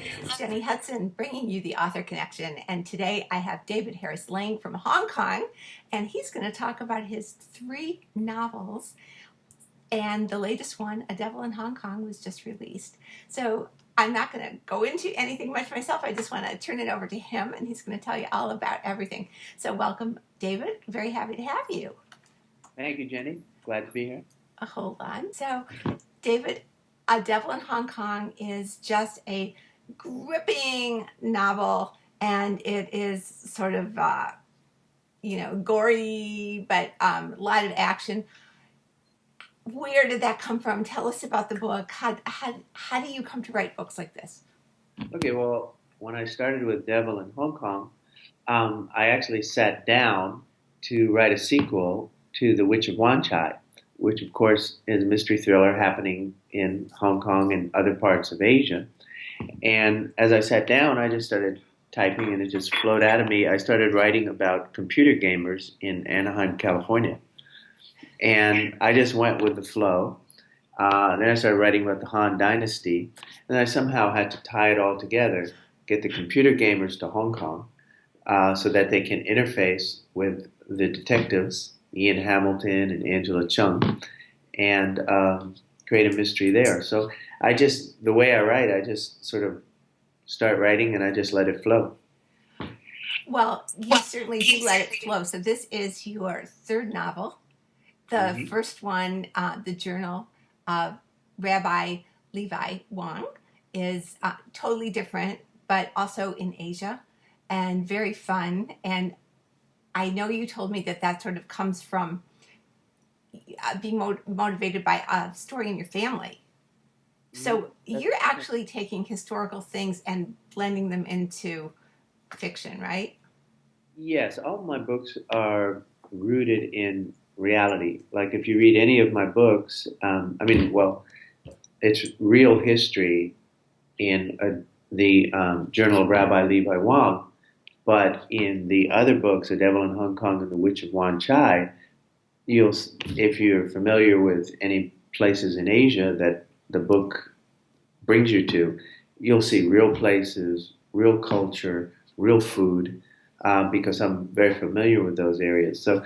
It's Jenny Hudson bringing you the Author Connection. And today I have David Harris Lane from Hong Kong, and he's going to talk about his three novels. And the latest one, A Devil in Hong Kong, was just released. So I'm not going to go into anything much myself. I just want to turn it over to him, and he's going to tell you all about everything. So welcome, David. Very happy to have you. Thank you, Jenny. Glad to be here. Hold on. So, David, A Devil in Hong Kong is just a gripping novel, and it is sort of, gory, but a lot of action. Where did that come from? Tell us about the book. How do you come to write books like this? Okay, well, when I started with Devil in Hong Kong, I actually sat down to write a sequel to The Witch of Wan Chai, which, of course, is a mystery thriller happening in Hong Kong and other parts of Asia. And as I sat down, I just started typing, and it just flowed out of me. I started writing about computer gamers in Anaheim, California. And I just went with the flow. Then I started writing about the Han Dynasty, and I somehow had to tie it all together, get the computer gamers to Hong Kong so that they can interface with the detectives, Ian Hamilton and Angela Chung, and create a mystery there. So the way I write, I just sort of start writing and I just let it flow. Well, you certainly do let it flow. So this is your third novel. The hmm first one, The Journal of Rabbi Levi Wang, is totally different, but also in Asia and very fun. And I know you told me that sort of comes from being motivated by a story in your family. So That's, you're actually taking historical things and blending them into fiction, right? yes, all my books are rooted in reality. Like if you read any of my books, well, it's real history in the Journal of Rabbi Levi Wang, but in the other books, The Devil in Hong Kong and The Witch of Wan Chai, if you're familiar with any places in Asia that the book brings you to, you'll see real places, real culture, real food, because I'm very familiar with those areas. So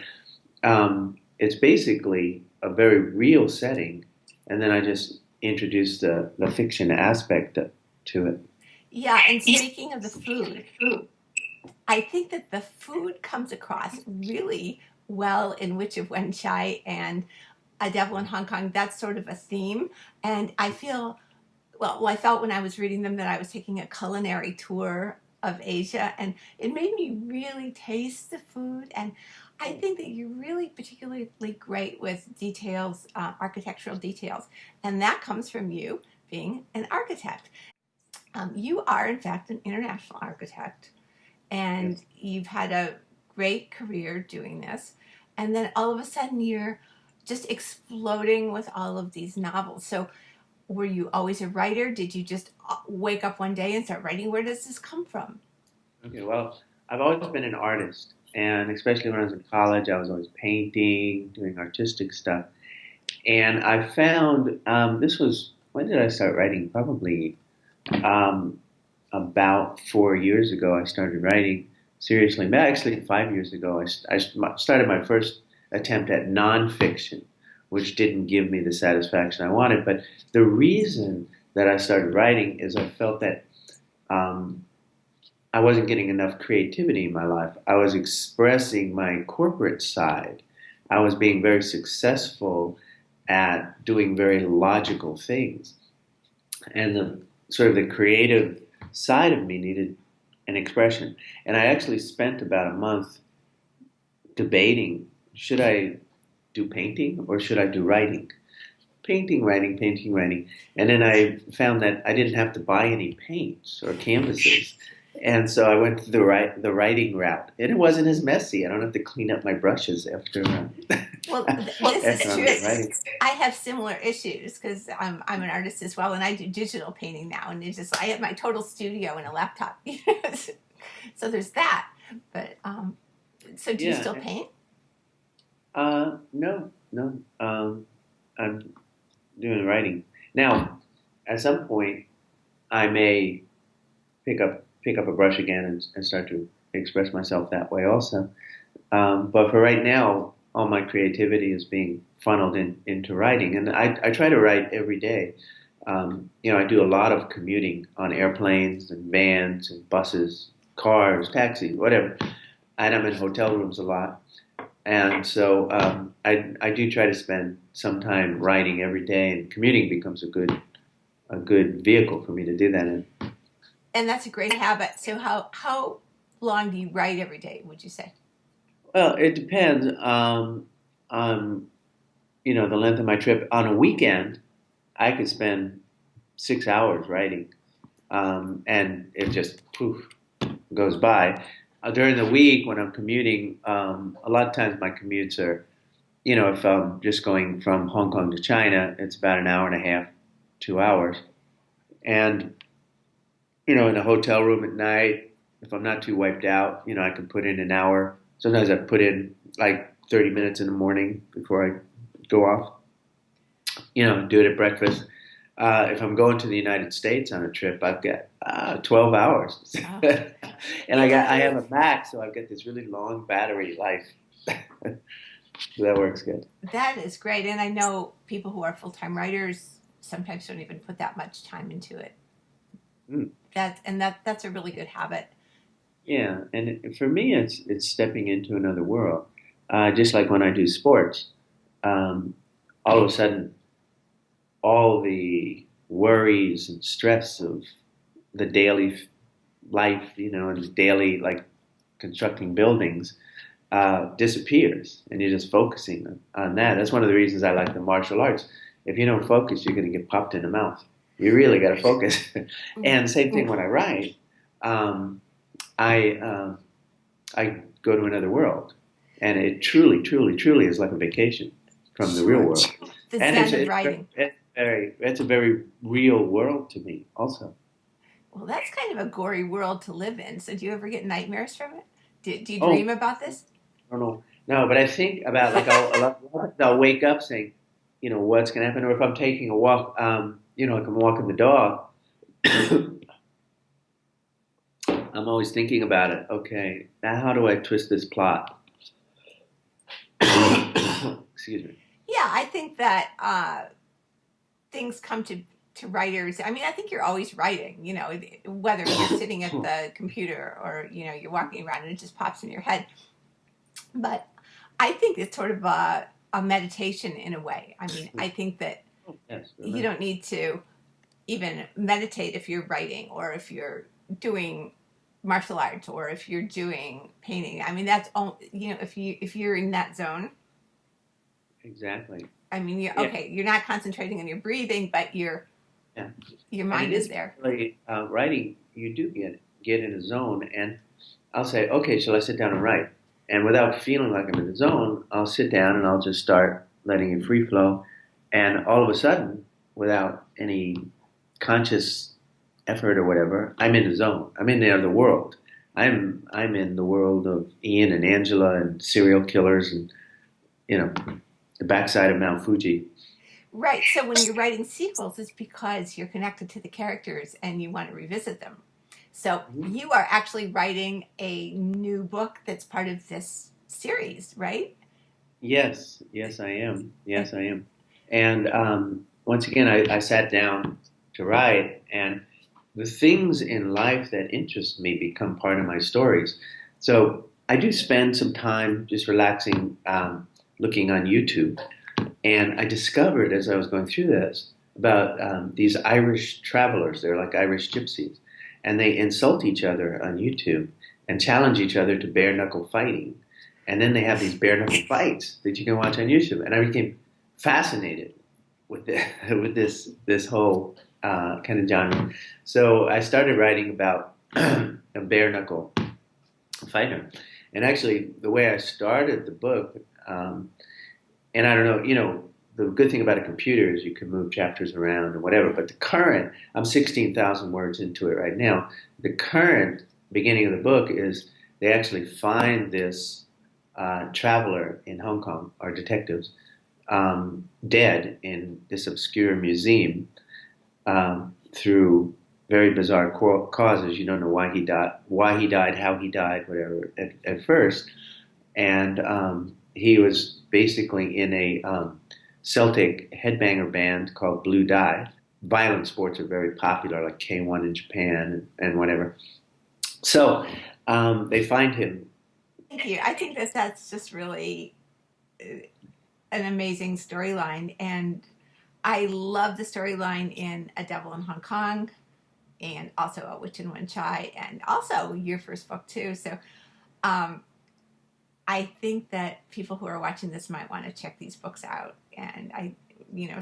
it's basically a very real setting, and then I just introduce the fiction aspect to it. Yeah, and speaking of the food, I think that the food comes across really well in Witch of Wen Chai and A Devil in Hong Kong. That's sort of a theme. And I feel, I felt when I was reading them that I was taking a culinary tour of Asia, and it made me really taste the food. And I think that you're really particularly great with details, architectural details. And that comes from you being an architect. You are, in fact, an international architect, and Yes. you've had a great career doing this. And then all of a sudden, you're just exploding with all of these novels. So, were you always a writer? Did you just wake up one day and start writing? Where does this come from? Okay, well, I've always been an artist, and especially when I was in college, I was always painting, doing artistic stuff. And I found this was when did I start writing? Probably um, about 4 years ago. I started writing seriously. Actually, 5 years ago, I started my first attempt at nonfiction, which didn't give me the satisfaction I wanted. But the reason that I started writing is I felt that um, I wasn't getting enough creativity in my life. I was expressing my corporate side. I was being very successful at doing very logical things. And the sort of the creative side of me needed an expression. And I actually spent about a month debating, should I do painting or should I do writing? Painting, writing, painting, writing. And then I found that I didn't have to buy any paints or canvases. And so I went the writing route. And it wasn't as messy. I don't have to clean up my brushes after Well, this is after I'm true. done writing. I have similar issues because I'm an artist as well, and I do digital painting now. And I have my total studio and a laptop. So there's that. But so do you still Yeah. paint? No, no. I'm doing writing. Now, at some point, I may pick up a brush again and start to express myself that way also. But for right now, all my creativity is being funneled into writing, and I try to write every day. I do a lot of commuting on airplanes and vans and buses, cars, taxis, whatever, and I'm in hotel rooms a lot. And so I do try to spend some time writing every day, and commuting becomes a good vehicle for me to do that in. And that's a great habit. So how long do you write every day, would you say? Well, it depends on the length of my trip. On a weekend, I could spend 6 hours writing, and it just poof goes by. During the week when I'm commuting, a lot of times my commutes are, if I'm just going from Hong Kong to China, it's about an hour and a half, 2 hours. And, in a hotel room at night, if I'm not too wiped out, I can put in an hour. Sometimes I put in like 30 minutes in the morning before I go off, do it at breakfast. If I'm going to the United States on a trip, I've got 12 hours, Oh, and I yeah, have a Mac, so I've got this really long battery life. So that works good. that is great. And I know people who are full-time writers sometimes don't even put that much time into it. Mm. That's a really good habit. Yeah, and for me, it's stepping into another world. Just like when I do sports, um, all of a sudden, all the worries and stress of the daily life, and daily like constructing buildings disappears, and you're just focusing on that. That's one of the reasons I like the martial arts. If you don't focus, you're going to get popped in the mouth. You really got to focus. And same thing when I write. Um, I go to another world, and it truly, truly, truly is like a vacation from the real Sure. world. The And zen of writing. it's a very real world to me, also. Well, that's kind of a gory world to live in. So do you ever get nightmares from it? Do you Oh, dream about this? I don't know. No, but I think about like I'll wake up saying, what's going to happen, or if I'm taking a walk, like I'm walking the dog, I'm always thinking about it. Okay, now how do I twist this plot? Excuse me. Yeah, I think that things come to writers. I mean, I think you're always writing. Whether you're sitting at the computer or you're walking around and it just pops in your head. But I think it's sort of a meditation in a way. I mean, I think that Oh, yes, you don't need to even meditate if you're writing or if you're doing martial arts or if you're doing painting. I mean, that's all. If you're in that zone, exactly. I mean, you're Yeah, okay. You're not concentrating on your breathing, but yeah. your And it mind is is there. really writing. You do get in a zone, and I'll say, okay, shall I sit down and write? And without feeling like I'm in the zone, I'll sit down and I'll just start letting it free flow. And all of a sudden, without any conscious effort or whatever, I'm in the zone. I'm in the other world. I'm in the world of Ian and Angela and serial killers and you know the backside of Mount Fuji. Right. So when you're writing sequels, it's because you're connected to the characters and you want to revisit them. So Mhm. you are actually writing a new book that's part of this series, right? Yes, yes, I am. And Yes, I am. And once again, I sat down to write, and the things in life that interest me become part of my stories. So I do spend some time just relaxing, looking on YouTube. And I discovered as I was going through this about these Irish travelers. They're like Irish gypsies. And they insult each other on YouTube and challenge each other to bare knuckle fighting. And then they have these bare knuckle fights that you can watch on YouTube. And I became fascinated with with this whole kind of genre. So I started writing about a bare knuckle fighter. And actually, the way I started the book, and I don't know, the good thing about a computer is you can move chapters around or whatever. But I'm 16,000 words into it right now. The current beginning of the book is they actually find this traveler in Hong Kong, our detectives, dead in this obscure museum through very bizarre causes. You don't know why he died, how he died, whatever at first. And he was basically in a Celtic headbanger band called Blue Dye. Violent sports are very popular, like K1 in Japan and whatever. So they find him. Thank you. I think that that's just really an amazing storyline, and I love the storyline in A Devil in Hong Kong, and also A Witch in Wen Chai, and also your first book too. So um, I think that people who are watching this might want to check these books out, and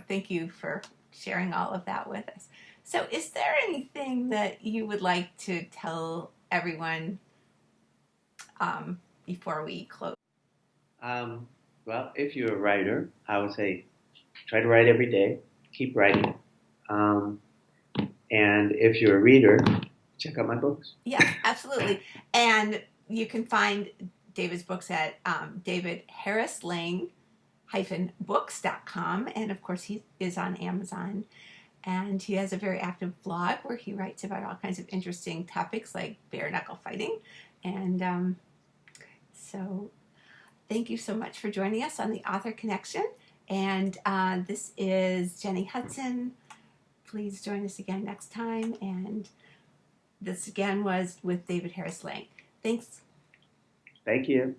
thank you for sharing all of that with us. So, is there anything that you would like to tell everyone before we close? Um, well, if you're a writer, I would say try to write every day, keep writing. Um, and if you're a reader, check out my books. Yes, absolutely. And you can find David's books at davidharrislang-books.com. And of course, he is on Amazon. And he has a very active blog where he writes about all kinds of interesting topics like bare knuckle fighting. And so, thank you so much for joining us on the Author Connection. And this is Jenny Hudson. Please join us again next time. And this again was with David Harris Lang. Thanks. Thank you.